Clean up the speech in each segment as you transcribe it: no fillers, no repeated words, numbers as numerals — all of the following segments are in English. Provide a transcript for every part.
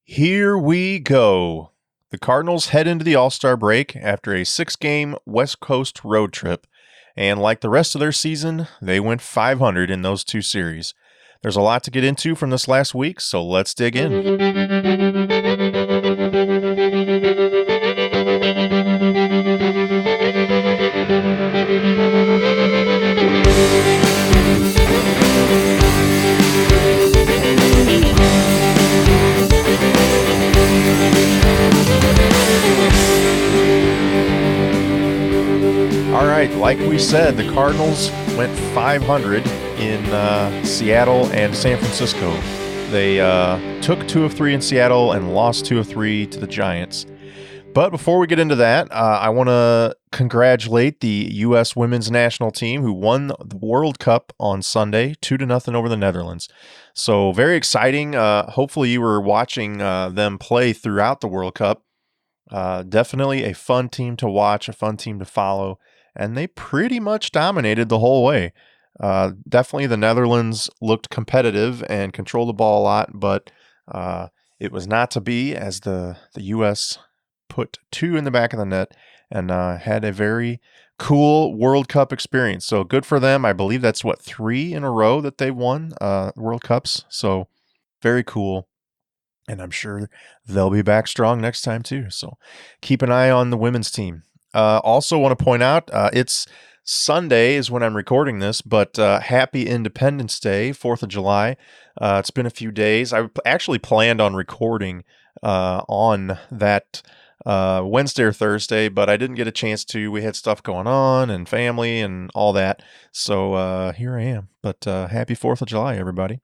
Here we go. The Cardinals head into the All-Star break after a 6-game West Coast road trip, and like the rest of their season, they went 500 in those two series. There's a lot to get into from this last week, so let's dig in. All right, like we said, the Cardinals went 500 in Seattle and San Francisco. They took 2 of 3 in Seattle and lost 2 of 3 to the Giants. But before we get into that, I want to congratulate the U.S. women's national team who won the World Cup on Sunday, 2-0 over the Netherlands. So very exciting. Hopefully you were watching them play throughout the World Cup. Definitely a fun team to watch, a fun team to follow. And they pretty much dominated the whole way. Definitely the Netherlands looked competitive and controlled the ball a lot, but it was not to be as the U.S. put 2 in the back of the net and had a very cool World Cup experience. So good for them. I believe that's 3 in a row that they won World Cups. So very cool. And I'm sure they'll be back strong next time too. So keep an eye on the women's team. Also want to point out, it's Sunday is when I'm recording this, but happy Independence Day, 4th of July. It's been a few days. I actually planned on recording on that Wednesday or Thursday, but I didn't get a chance to. We had stuff going on and family and all that. So here I am. But happy 4th of July, everybody.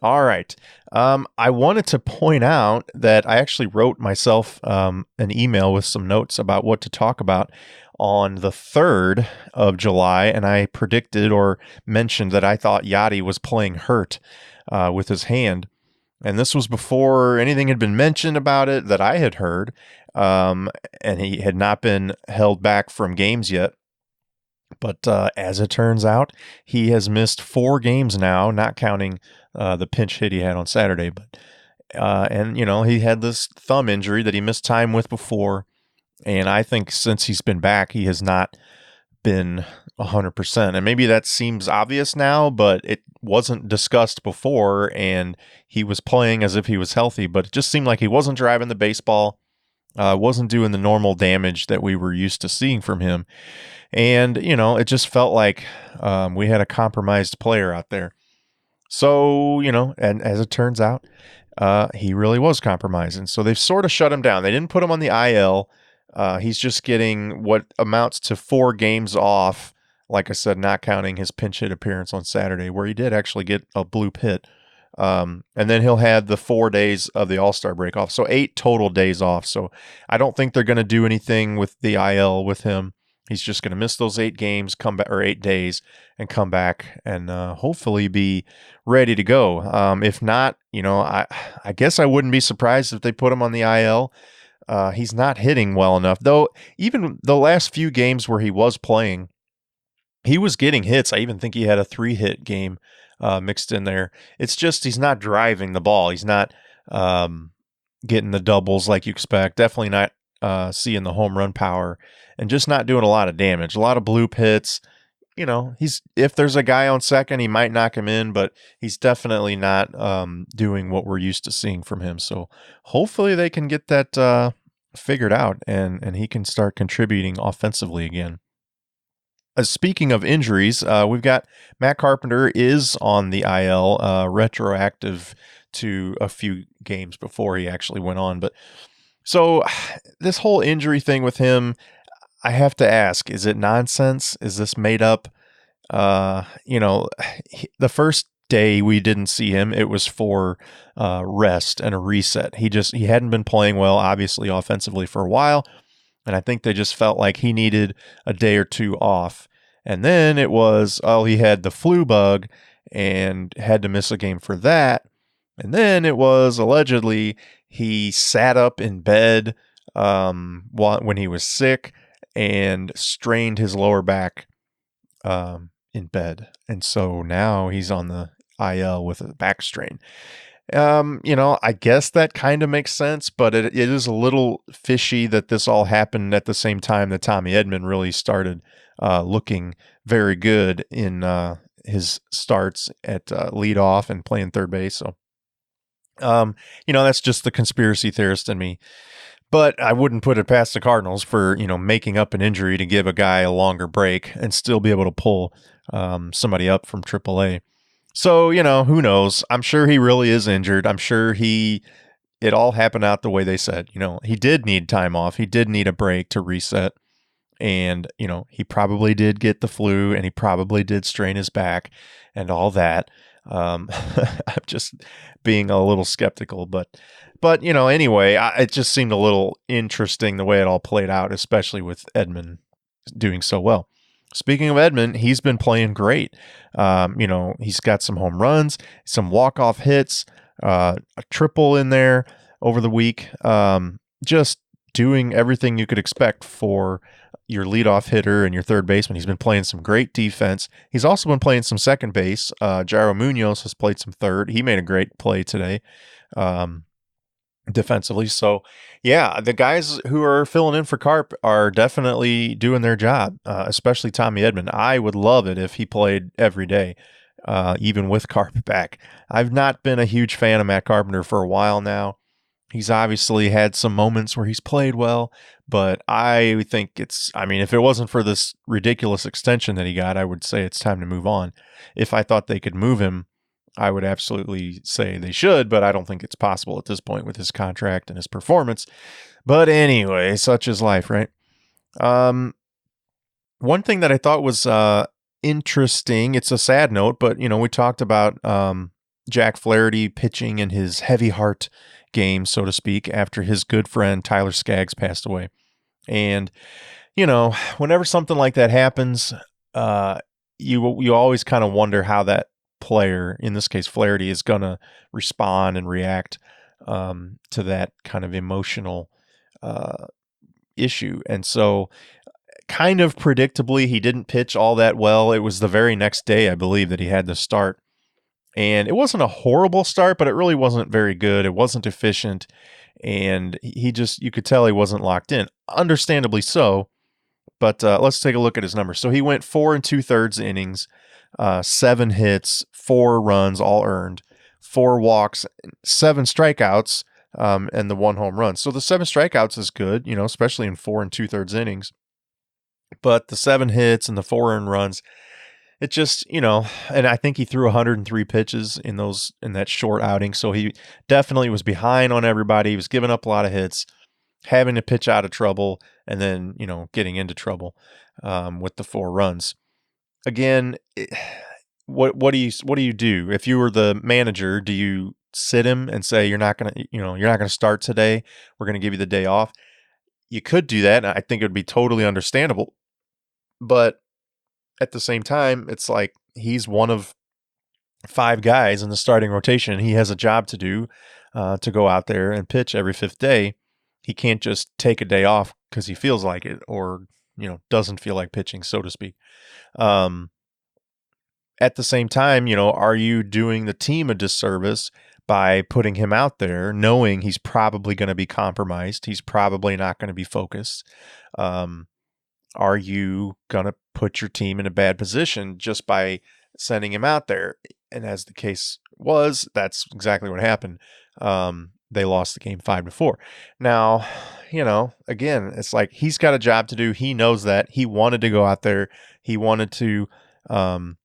All right. I wanted to point out that I actually wrote myself an email with some notes about what to talk about on the 3rd of July, and I predicted or mentioned that I thought Yadi was playing hurt with his hand. And this was before anything had been mentioned about it that I had heard, and he had not been held back from games yet. But as it turns out, he has missed 4 games now, not counting the pinch hit he had on Saturday. But and, he had this thumb injury that he missed time with before. And I think since he's been back, he has not been 100%. And maybe that seems obvious now, but it wasn't discussed before. And he was playing as if he was healthy, but it just seemed like he wasn't driving the baseball, wasn't doing the normal damage that we were used to seeing from him. And, it just felt like we had a compromised player out there. So, and as it turns out, he really was compromised. And so they've sort of shut him down. They didn't put him on the IL. He's just getting what amounts to 4 games off, like I said, not counting his pinch hit appearance on Saturday, where he did actually get a bloop hit. And then he'll have the 4 days of the All-Star break off. So 8 total days off. So I don't think they're going to do anything with the IL with him. He's just going to miss those 8 games, come back, or 8 days, and come back and hopefully be ready to go. If not, I guess I wouldn't be surprised if they put him on the IL. He's not hitting well enough, though. Even the last few games where he was playing, he was getting hits. I even think he had a 3-hit game mixed in there. It's just he's not driving the ball. He's not getting the doubles like you expect. Definitely not seeing the home run power, and just not doing a lot of damage. A lot of bloop hits. If there's a guy on second, he might knock him in, but he's definitely not doing what we're used to seeing from him. So hopefully they can get that figured out, and he can start contributing offensively again. Speaking of injuries, we've got Matt Carpenter is on the IL, retroactive to a few games before he actually went on. But so this whole injury thing with him, I have to ask, is it nonsense? Is this made up? The first day we didn't see him, it was for rest and a reset. He hadn't been playing well, obviously, offensively for a while. And I think they just felt like he needed a day or 2 off. And then it was, he had the flu bug and had to miss a game for that. And then it was allegedly he sat up in bed when he was sick and strained his lower back in bed. And so now he's on the IL with a back strain. I guess that kind of makes sense, but it is a little fishy that this all happened at the same time that Tommy Edman really started looking very good in his starts at leadoff and playing third base. So, that's just the conspiracy theorist in me. But I wouldn't put it past the Cardinals for, making up an injury to give a guy a longer break and still be able to pull somebody up from AAA. So, who knows? I'm sure he really is injured. I'm sure it all happened out the way they said. He did need time off. He did need a break to reset. And, he probably did get the flu and he probably did strain his back and all that. I'm just being a little skeptical, but anyway, it just seemed a little interesting the way it all played out, especially with Edman doing so well. Speaking of Edman, he's been playing great. He's got some home runs, some walk-off hits, a triple in there over the week. Just doing everything you could expect for your leadoff hitter and your third baseman. He's been playing some great defense. He's also been playing some second base. Jairo Munoz has played some third. He made a great play today. Defensively. So yeah, the guys who are filling in for Carp are definitely doing their job, especially Tommy Edman. I would love it if he played every day, even with Carp back. I've not been a huge fan of Matt Carpenter for a while now. He's obviously had some moments where he's played well, but I think if it wasn't for this ridiculous extension that he got, I would say it's time to move on. If I thought they could move him, I would absolutely say they should, but I don't think it's possible at this point with his contract and his performance. But anyway, such is life, right? One thing that I thought was interesting, it's a sad note, but, we talked about Jack Flaherty pitching in his heavy heart game, so to speak, after his good friend Tyler Skaggs passed away. And, whenever something like that happens, you always kind of wonder how that player, in this case Flaherty, is going to respond and react to that kind of emotional issue. And so kind of predictably, he didn't pitch all that well. It was the very next day, I believe, that he had to start. And it wasn't a horrible start, but it really wasn't very good. It wasn't efficient. And you could tell he wasn't locked in. Understandably so. But let's take a look at his numbers. So he went 4 2/3 innings, 7 hits, 4 runs, all earned, 4 walks, 7 strikeouts, and the 1 home run. So the 7 strikeouts is good, especially in 4 2/3 innings. But the 7 hits and the 4 earned runs, it just, and I think he threw 103 pitches in that short outing. So he definitely was behind on everybody. He was giving up a lot of hits, having to pitch out of trouble, and then, getting into trouble with the 4 runs. Again, what do you do if you were the manager? Do you sit him and say you're not gonna start today? We're gonna give you the day off. You could do that, and I think it would be totally understandable. But at the same time, it's like he's one of 5 guys in the starting rotation. He has a job to do to go out there and pitch every 5th day. He can't just take a day off because he feels like it or doesn't feel like pitching, so to speak. At the same time, are you doing the team a disservice by putting him out there knowing he's probably going to be compromised? He's probably not going to be focused. Are you going to put your team in a bad position just by sending him out there? And as the case was, that's exactly what happened. They lost the game 5-4. Now, again, it's like he's got a job to do. He knows that. He wanted to go out there. He wanted to, kind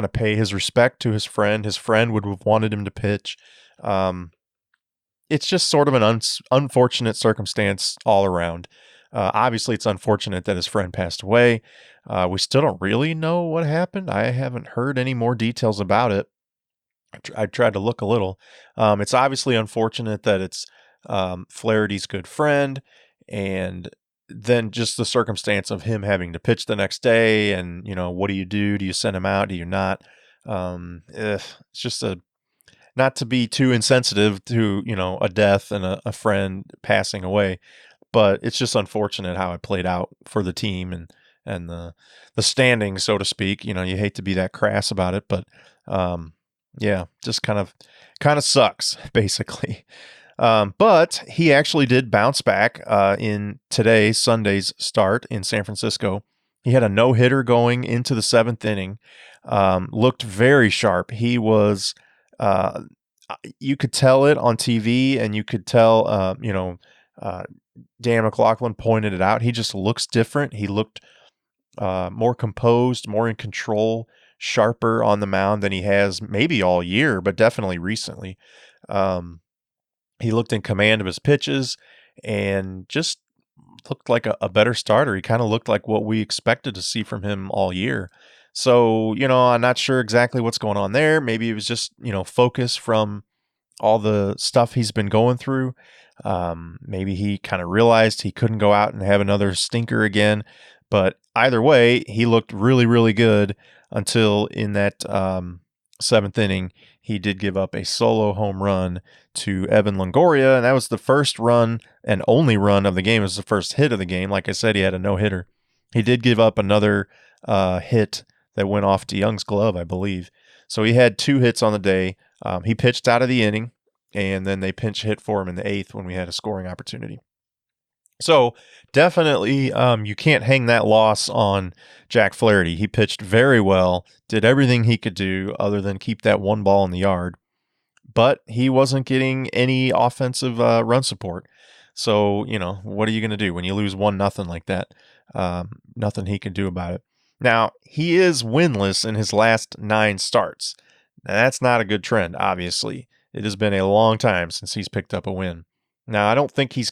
of pay his respect to his friend. His friend would have wanted him to pitch. It's just sort of an unfortunate circumstance all around. Obviously, it's unfortunate that his friend passed away. We still don't really know what happened. I haven't heard any more details about it. I tried to look a little. It's obviously unfortunate that it's Flaherty's good friend, and then just the circumstance of him having to pitch the next day. And, what do you do? Do you send him out? Do you not? It's just not to be too insensitive to, a death and a friend passing away. But it's just unfortunate how it played out for the team and the standing, so to speak. You hate to be that crass about it, but Yeah, just kind of sucks, basically. But he actually did bounce back in Sunday's start in San Francisco. He had a no-hitter going into the seventh inning. Looked very sharp. He was, uh, you could tell it on TV, and you could tell, Dan McLaughlin pointed it out. He just looks different. He looked more composed, more in control, sharper on the mound than he has maybe all year, but definitely recently. He looked in command of his pitches and just looked like a better starter. He kind of looked like what we expected to see from him all year. So, I'm not sure exactly what's going on there. Maybe it was just, focus from all the stuff he's been going through. Maybe he kind of realized he couldn't go out and have another stinker again. But either way, he looked really, really good until in that seventh inning, he did give up a solo home run to Evan Longoria, and that was the first run and only run of the game. It was the first hit of the game. Like I said, he had a no-hitter. He did give up another hit that went off DeYoung's glove, I believe. So he had 2 hits on the day. He pitched out of the inning, and then they pinch hit for him in the 8th when we had a scoring opportunity. So definitely, you can't hang that loss on Jack Flaherty. He pitched very well, did everything he could do other than keep that one ball in the yard, but he wasn't getting any offensive run support. So, what are you going to do when you lose 1-0 like that? Nothing he can do about it. Now, he is winless in his last 9 starts. Now, that's not a good trend, obviously. It has been a long time since he's picked up a win. Now, I don't think he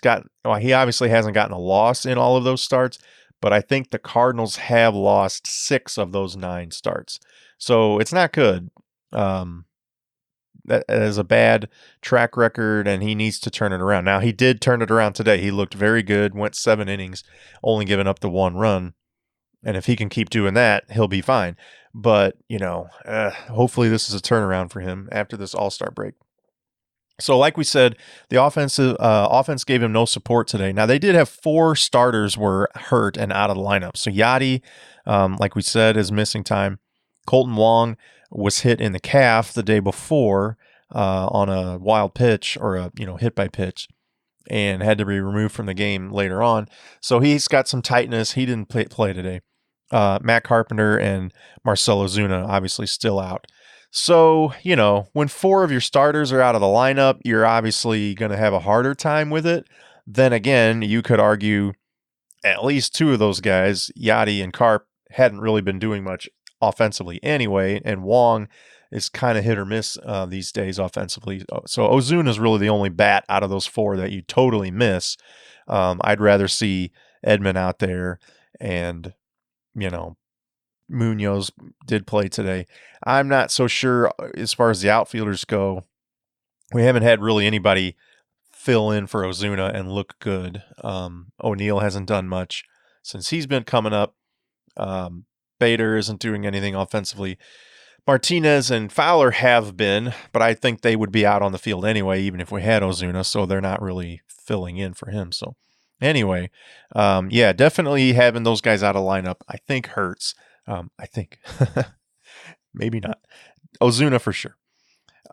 obviously hasn't gotten a loss in all of those starts, but I think the Cardinals have lost 6 of those 9 starts. So it's not good. That is a bad track record, and he needs to turn it around. Now, he did turn it around today. He looked very good, went 7 innings, only giving up the 1 run. And if he can keep doing that, he'll be fine. But, hopefully this is a turnaround for him after this All-Star break. So like we said, the offense gave him no support today. Now, they did have 4 starters were hurt and out of the lineup. So Yadi, like we said, is missing time. Colton Wong was hit in the calf the day before on a wild pitch or a hit by pitch, and had to be removed from the game later on. So he's got some tightness. He didn't play today. Matt Carpenter and Marcell Ozuna obviously still out. So, when 4 of your starters are out of the lineup, you're obviously going to have a harder time with it. Then again, you could argue at least 2 of those guys, Yadi and Carp, hadn't really been doing much offensively anyway, and Wong is kind of hit or miss these days offensively. So Ozuna is really the only bat out of those 4 that you totally miss. I'd rather see Edman out there, and, Munoz did play today. I'm not so sure as far as the outfielders go. We haven't had really anybody fill in for Ozuna and look good. O'Neill hasn't done much since he's been coming up. Bader isn't doing anything offensively. Martinez and Fowler have been, but I think they would be out on the field anyway, even if we had Ozuna, so they're not really filling in for him. So anyway, definitely having those guys out of lineup, I think hurts. I think. Maybe not. Ozuna for sure.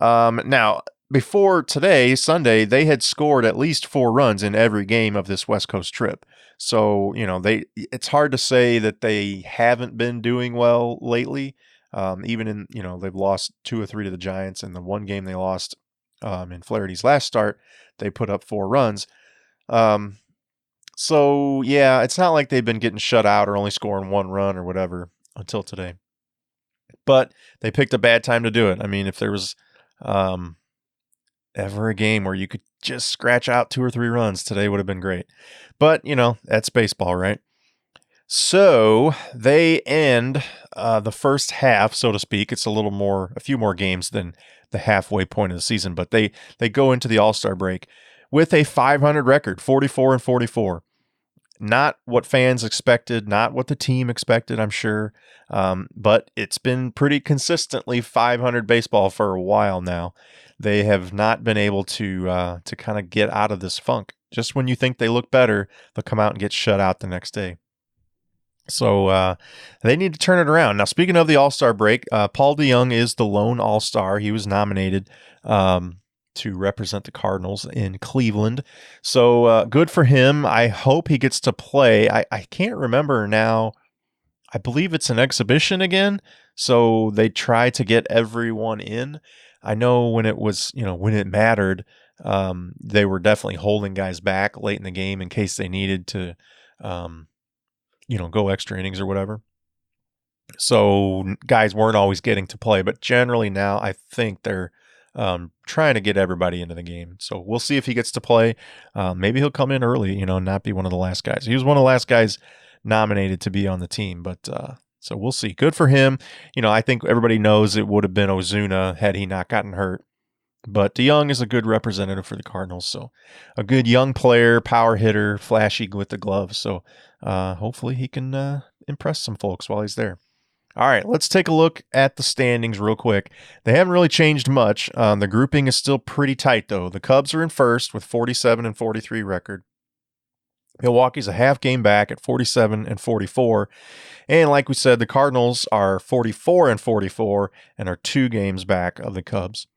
Now, before today, Sunday, they had scored at least 4 runs in every game of this West Coast trip. So, it's hard to say that they haven't been doing well lately. Even in, they've lost 2 or 3 to the Giants, and the one game they lost in Flaherty's last start, they put up 4 runs. So, yeah, it's not like they've been getting shut out or only scoring 1 run or whatever until today. But they picked a bad time to do it. I mean, if there was ever a game where you could just scratch out 2 or 3 runs, today would have been great. But, that's baseball, right? So they end the first half, so to speak. It's a few more games than the halfway point of the season, but they go into the All-Star break with a 500 record, 44-44. Not what fans expected, not what the team expected, I'm sure. But it's been pretty consistently 500 baseball for a while now. They have not been able to kind of get out of this funk. Just when you think they look better, they'll come out and get shut out the next day. So they need to turn it around. Now, speaking of the All-Star break, Paul DeJong is the lone All-Star. He was nominated to represent the Cardinals in Cleveland. So good for him. I hope he gets to play. I can't remember now. I believe it's an exhibition again. So they try to get everyone in. I know when it was, when it mattered, they were definitely holding guys back late in the game in case they needed to, go extra innings or whatever. So guys weren't always getting to play, but generally now I think they're trying to get everybody into the game. So we'll see if he gets to play. Maybe he'll come in early, not be one of the last guys. He was one of the last guys nominated to be on the team, but so we'll see. Good for him. I think everybody knows it would have been Ozuna had he not gotten hurt. But DeJong is a good representative for the Cardinals. So a good young player, power hitter, flashy with the gloves. So hopefully he can impress some folks while he's there. All right, let's take a look at the standings real quick. They haven't really changed much. The grouping is still pretty tight, though. The Cubs are in first with 47 and 43 record. Milwaukee's a half game back at 47 and 44. And like we said, the Cardinals are 44 and 44 and are 2 games back of the Cubs.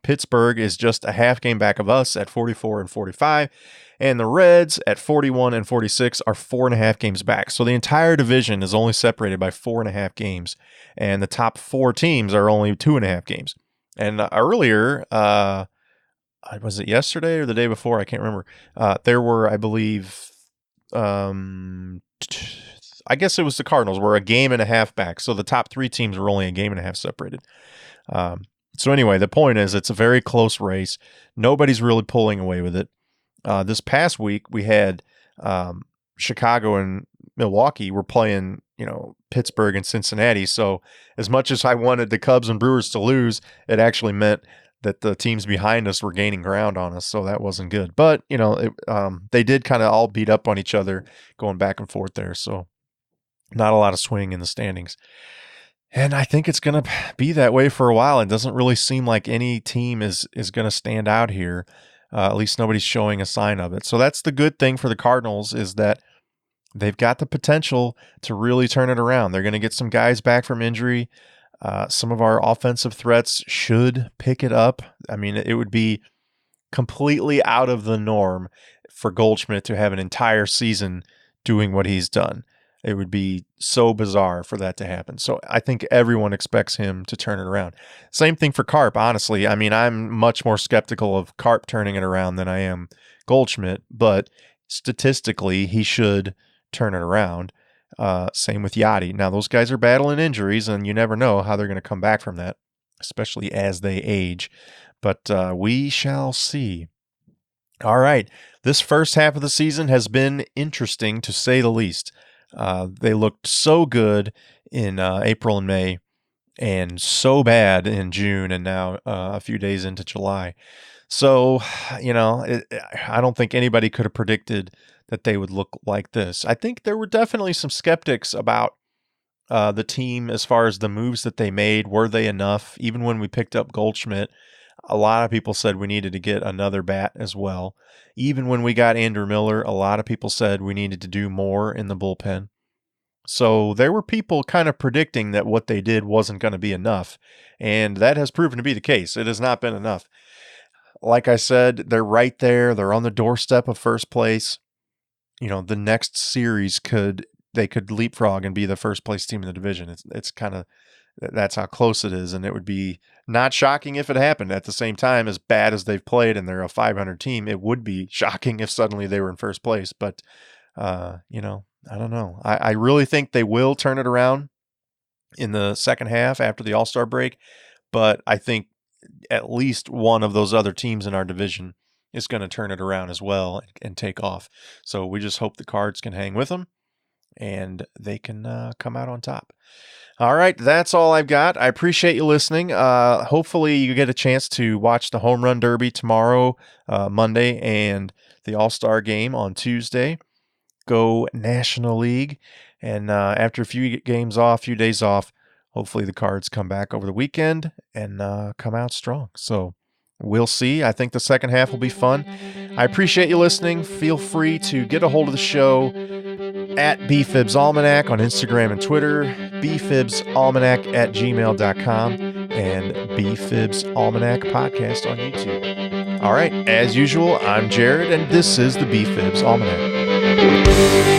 Pittsburgh is just a half game back of us at 44 and 45. And the Reds at 41 and 46 are 4.5 games back. So the entire division is only separated by 4.5 games. And the top 4 teams are only 2.5 games. And earlier, was it yesterday or the day before? I can't remember. There were, I believe, I guess it was the Cardinals were a game and a half back. So the top 3 teams were only a game and a half separated. So anyway, the point is it's a very close race. Nobody's really pulling away with it. This past week, we had Chicago and Milwaukee were playing, Pittsburgh and Cincinnati. So as much as I wanted the Cubs and Brewers to lose, it actually meant that the teams behind us were gaining ground on us. So that wasn't good. But, they did kind of all beat up on each other going back and forth there. So not a lot of swing in the standings. And I think it's going to be that way for a while. It doesn't really seem like any team is going to stand out here. At least nobody's showing a sign of it. So that's the good thing for the Cardinals is that they've got the potential to really turn it around. They're going to get some guys back from injury. Some of our offensive threats should pick it up. I mean, it would be completely out of the norm for Goldschmidt to have an entire season doing what he's done. It would be so bizarre for that to happen. So I think everyone expects him to turn it around. Same thing for Carp, honestly. I mean, I'm much more skeptical of Carp turning it around than I am Goldschmidt, but statistically, he should turn it around. Same with Yadi. Now, those guys are battling injuries, and you never know how they're going to come back from that, especially as they age. But we shall see. All right. This first half of the season has been interesting, to say the least. They looked so good in April and May and so bad in June and now a few days into July. So, I don't think anybody could have predicted that they would look like this. I think there were definitely some skeptics about the team as far as the moves that they made. Were they enough? Even when we picked up Goldschmidt, a lot of people said we needed to get another bat as well. Even when we got Andrew Miller, a lot of people said we needed to do more in the bullpen. So there were people kind of predicting that what they did wasn't going to be enough, and that has proven to be the case. It has not been enough. Like I said, they're right there. They're on the doorstep of first place. The next series they could leapfrog and be the first place team in the division. It's kind of, that's how close it is, and it would be not shocking if it happened. At the same time, as bad as they've played and they're a 500 team, it would be shocking if suddenly they were in first place. But, I don't know. I really think they will turn it around in the second half after the All-Star break, but I think at least one of those other teams in our division is going to turn it around as well and take off. So we just hope the Cards can hang with them and they can come out on top. All right, that's all I've got. I appreciate you listening. Hopefully you get a chance to watch the Home Run Derby tomorrow, Monday, and the All-Star Game on Tuesday. Go National League. And after a few days off, hopefully the Cards come back over the weekend and come out strong. So we'll see. I think the second half will be fun. I appreciate you listening. Feel free to get a hold of the show. at BFIBs Almanac on Instagram and Twitter, bfibsalmanac@gmail.com, and BFIBs Almanac Podcast on YouTube. All right, as usual, I'm Jared, and this is the BFIBs Almanac.